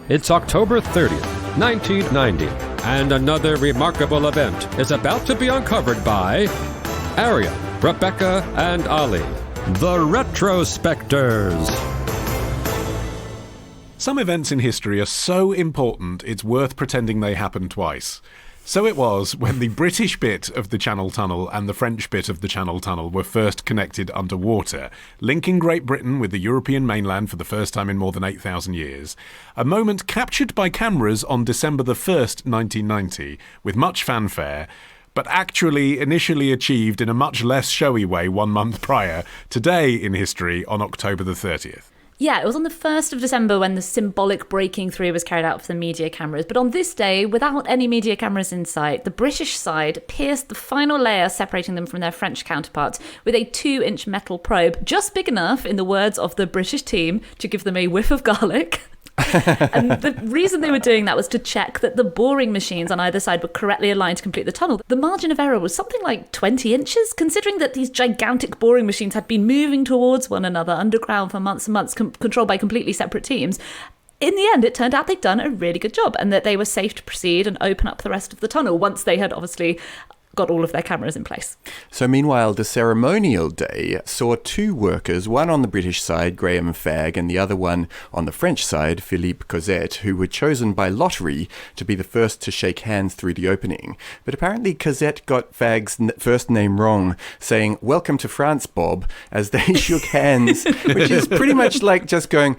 It's October 30th, 1990, and another remarkable event is about to be uncovered by Arion, Rebecca, and Olly, the Retrospectors. Some events in history are so important it's worth pretending they happened twice. So it was when the British bit of the Channel Tunnel and the French bit of the Channel Tunnel were first connected underwater, linking Great Britain with the European mainland for the first time in more than 8,000 years. A moment captured by cameras on December the 1st, 1990, with much fanfare, but actually initially achieved in a much less showy way 1 month prior, today in history on October the 30th. Yeah, it was on the 1st of December when the symbolic breaking through was carried out for the media cameras. But on this day, without any media cameras in sight, the British side pierced the final layer separating them from their French counterparts with a 2-inch metal probe, just big enough, in the words of the British team, to give them a whiff of garlic. And the reason they were doing that was to check that the boring machines on either side were correctly aligned to complete the tunnel. The margin of error was something like 20 inches, considering that these gigantic boring machines had been moving towards one another underground for months and months, controlled by completely separate teams. In the end, it turned out they'd done a really good job and that they were safe to proceed and open up the rest of the tunnel once they had obviously got all of their cameras in place. So meanwhile, the ceremonial day saw 2 workers, one on the British side, Graham Fagg, and the other one on the French side, Philippe Cosette, who were chosen by lottery to be the first to shake hands through the opening. But apparently Cosette got Fagg's first name wrong, saying, "Welcome to France, Bob," as they shook hands, which is pretty much like just going,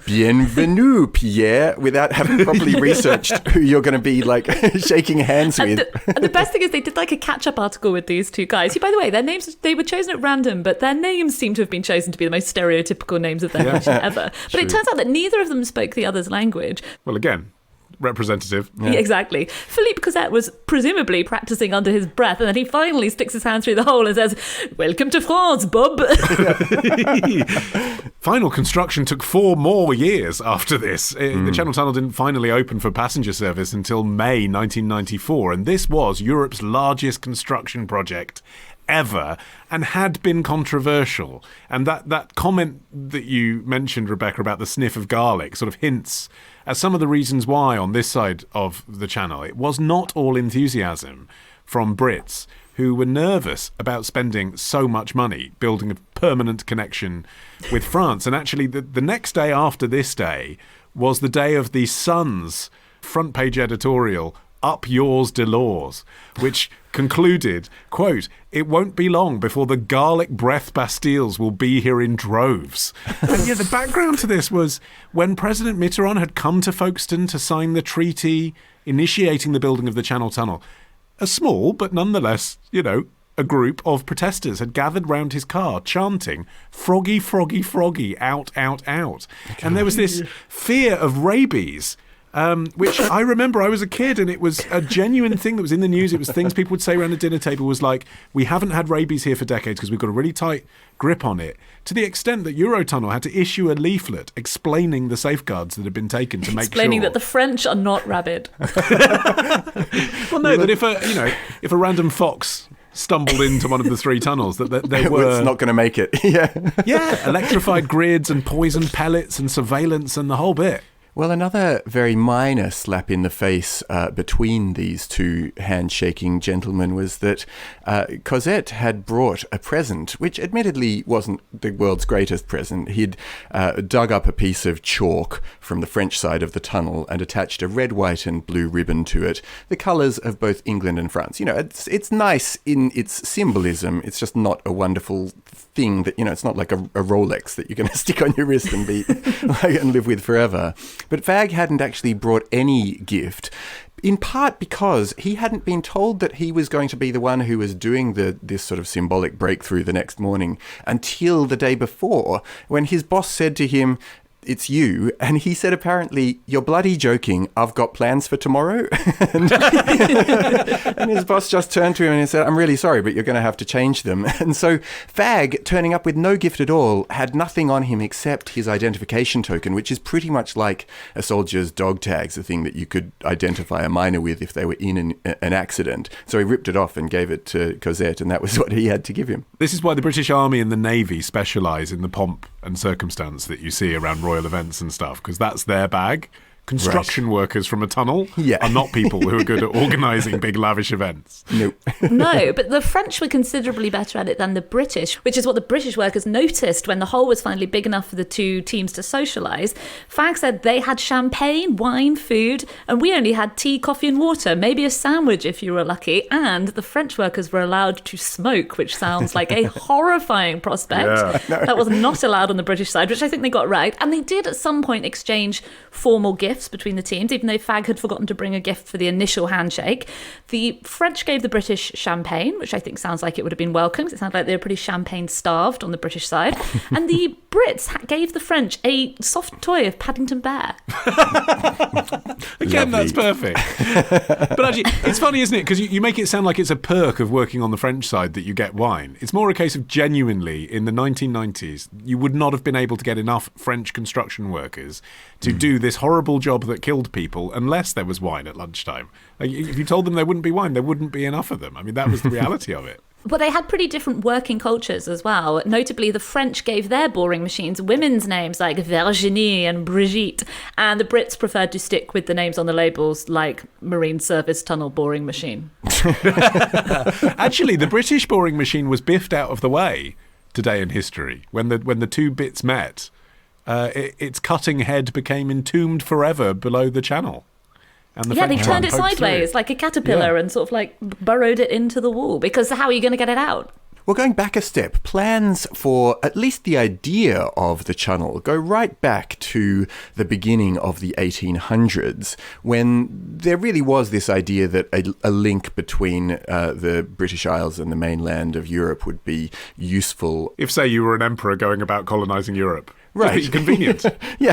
"Bienvenue, Pierre," without having properly researched who you're going to be like shaking hands with. And the best thing is they did like a catch-up article with these 2 guys who, by the way, their names, they were chosen at random, but their names seem to have been chosen to be the most stereotypical names of their nation ever. But it turns out that neither of them spoke the other's language. Well, again, representative. Yeah, exactly. Philippe Cosette was presumably practicing under his breath, and then he finally sticks his hand through the hole and says, "Welcome to France, Bob." Final construction took 4 more years after this. The Channel Tunnel didn't finally open for passenger service until May 1994, and this was Europe's largest construction project ever and had been controversial. And that comment that you mentioned, Rebecca, about the sniff of garlic sort of hints at some of the reasons why on this side of the channel it was not all enthusiasm from Brits who were nervous about spending so much money building a permanent connection with France. And actually the next day after this day was the day of the Sun's front page editorial, "Up Yours Delors," which concluded, quote, "It won't be long before the garlic breath Bastilles will be here in droves." And yeah, the background to this was when President Mitterrand had come to Folkestone to sign the treaty initiating the building of the Channel Tunnel, a small but nonetheless, a group of protesters had gathered round his car chanting, "Froggy, froggy, froggy, out, out, out." And there was this fear of rabies, which I remember I was a kid and it was a genuine thing that was in the news. It was things people would say around a dinner table was like, "We haven't had rabies here for decades because we've got a really tight grip on it," to the extent that Eurotunnel had to issue a leaflet explaining the safeguards that had been taken to make sure. Explaining that the French are not rabid. Well, no, that if a random fox stumbled into one of the 3 tunnels, that they were... It's not going to make it. Yeah, electrified grids and poison pellets and surveillance and the whole bit. Well, another very minor slap in the face between these 2 handshaking gentlemen was that Cosette had brought a present, which admittedly wasn't the world's greatest present. He'd dug up a piece of chalk from the French side of the tunnel and attached a red, white and blue ribbon to it, the colours of both England and France. It's nice in its symbolism. It's just not a wonderful thing that, it's not like a Rolex that you're going to stick on your wrist and be and live with forever. But Fagg hadn't actually brought any gift, in part because he hadn't been told that he was going to be the one who was doing this sort of symbolic breakthrough the next morning until the day before, when his boss said to him, "It's you." And he said, apparently, "You're bloody joking. I've got plans for tomorrow." and his boss just turned to him and he said, "I'm really sorry, but you're going to have to change them." And so Fagg, turning up with no gift at all, had nothing on him except his identification token, which is pretty much like a soldier's dog tags, a thing that you could identify a miner with if they were in an accident. So he ripped it off and gave it to Cosette, and that was what he had to give him. This is why the British Army and the Navy specialise in the pomp and circumstance that you see around royal events and stuff, because that's their bag. construction workers from a tunnel Yeah. are not people who are good at organising big lavish events. Nope. No, but the French were considerably better at it than the British, which is what the British workers noticed when the hole was finally big enough for the two teams to socialise. Fag said they had champagne, wine, food, and we only had tea, coffee and water, maybe a sandwich if you were lucky, and the French workers were allowed to smoke, which sounds like a horrifying prospect. Yeah. That was not allowed on the British side, which I think they got right. And they did at some point exchange formal gifts between the teams, even though Fag had forgotten to bring a gift for the initial handshake. The French gave the British champagne, which I think sounds like it would have been welcomed. It sounded like they were pretty champagne starved on the British side. And the Brits gave the French a soft toy of Paddington Bear. Again, Lovely. that's perfect. But actually, it's funny, isn't it? Because you make it sound like it's a perk of working on the French side that you get wine. It's more a case of genuinely, in the 1990s, you would not have been able to get enough French construction workers to do this horrible job that killed people unless there was wine at lunchtime. Like, if you told them there wouldn't be wine, there wouldn't be enough of them. I mean, that was the reality of it. But they had pretty different working cultures as well. Notably, the French gave their boring machines women's names like Virginie and Brigitte, and the Brits preferred to stick with the names on the labels like Marine Service Tunnel Boring Machine. Actually, the British boring machine was biffed out of the way today in history. When the two bits met, its cutting head became entombed forever below the channel. And Yeah, they French turned one it poked sideways through. like a caterpillar and sort of like burrowed it into the wall, because how are you going to get it out? Well, going back a step, plans for at least the idea of the Chunnel go right back to the beginning of the 1800s, when there really was this idea that a link between the British Isles and the mainland of Europe would be useful. If, say, you were an emperor going about colonising Europe. Right. It's convenient. Yeah.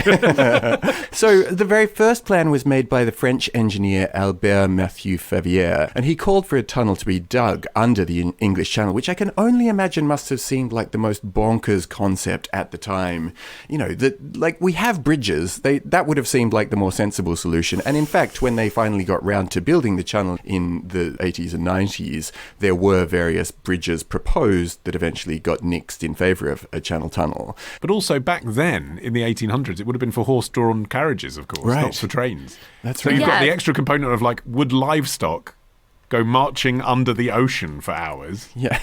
So the very first plan was made by the French engineer Albert Mathieu Favier, and he called for a tunnel to be dug under the English Channel, which I can only imagine must have seemed like the most bonkers concept at the time. You know, like we have bridges, that would have seemed like the more sensible solution. And in fact, when they finally got round to building the channel in the 80s and 90s, there were various bridges proposed that eventually got nixed in favour of a channel tunnel. But also back then, in the 1800s, it would have been for horse-drawn carriages, of course, Right. not for trains. That's So right. you've got Yeah. the extra component of, like, would livestock go marching under the ocean for hours? Yeah.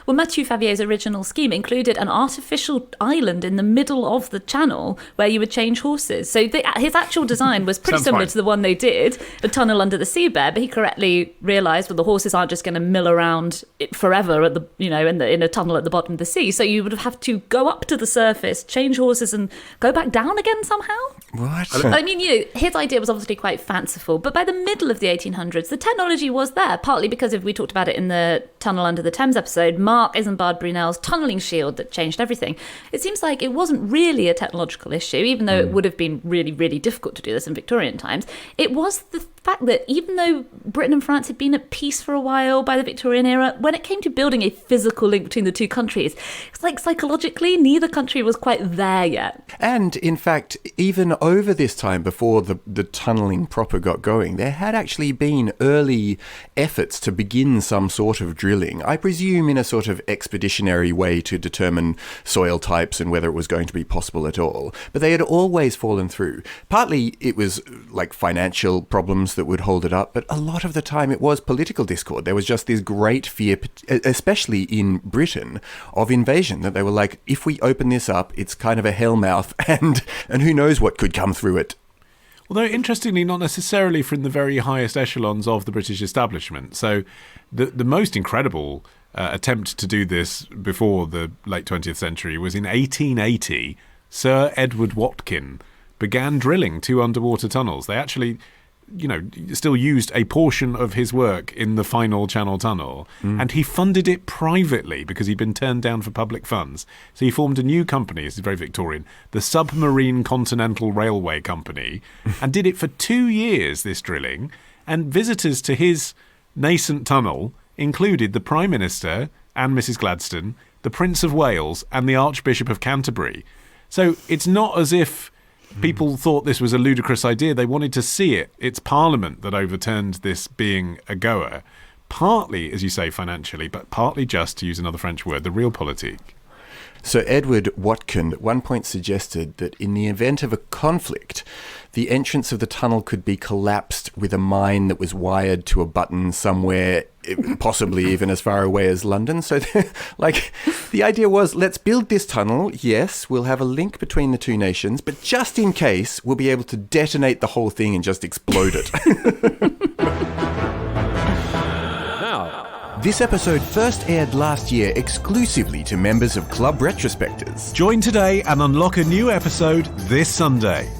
Well, Mathieu Favier's original scheme included an artificial island in the middle of the channel where you would change horses. So his actual design was pretty Sounds similar fine. to the one they did, a tunnel under the seabed. But he correctly realised, well, the horses aren't just going to mill around it forever at the, in a tunnel at the bottom of the sea. So you would have to go up to the surface, change horses, and go back down again somehow. What? I mean, his idea was obviously quite fanciful, but by the middle of the 1800s, the technology was there, partly because we talked about it in the Tunnel Under the Thames episode, Mark Isambard Brunel's tunnelling shield that changed everything. It seems like it wasn't really a technological issue, even though it would have been really, really difficult to do this in Victorian times. It was the fact that even though Britain and France had been at peace for a while by the Victorian era, when it came to building a physical link between the two countries, it's like psychologically, neither country was quite there yet. And in fact, even over this time, before the tunnelling proper got going, there had actually been early efforts to begin some sort of drilling. I presume in a sort of expeditionary way to determine soil types and whether it was going to be possible at all. But they had always fallen through. Partly it was like financial problems that would hold it up, but a lot of the time it was political discord. There was just this great fear, especially in Britain, of invasion, that they were like, if we open this up, it's kind of a hellmouth, and who knows what could come through it. Although, interestingly, not necessarily from the very highest echelons of the British establishment. So the most incredible attempt to do this before the late 20th century was in 1880. Sir Edward Watkin began drilling 2 underwater tunnels. They actually, still used a portion of his work in the final Channel Tunnel, and he funded it privately because he'd been turned down for public funds. So he formed a new company, this is very Victorian, the Submarine Continental Railway Company, and did it for 2 years, this drilling, and visitors to his nascent tunnel included the Prime Minister and Mrs. Gladstone, the Prince of Wales, and the Archbishop of Canterbury. So it's not as if people thought this was a ludicrous idea. They wanted to see it. It's Parliament that overturned this being a goer. Partly, as you say, financially, but partly just, to use another French word, the realpolitik. So Edward Watkin at one point suggested that in the event of a conflict, the entrance of the tunnel could be collapsed with a mine that was wired to a button somewhere, possibly even as far away as London. So, the idea was, let's build this tunnel. Yes, we'll have a link between the two nations, but just in case, we'll be able to detonate the whole thing and just explode it. Now, This episode first aired last year exclusively to members of Club Retrospectors. Join today and unlock a new episode this Sunday.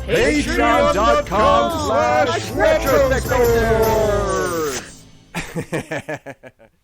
Patreon.com/retrospectors.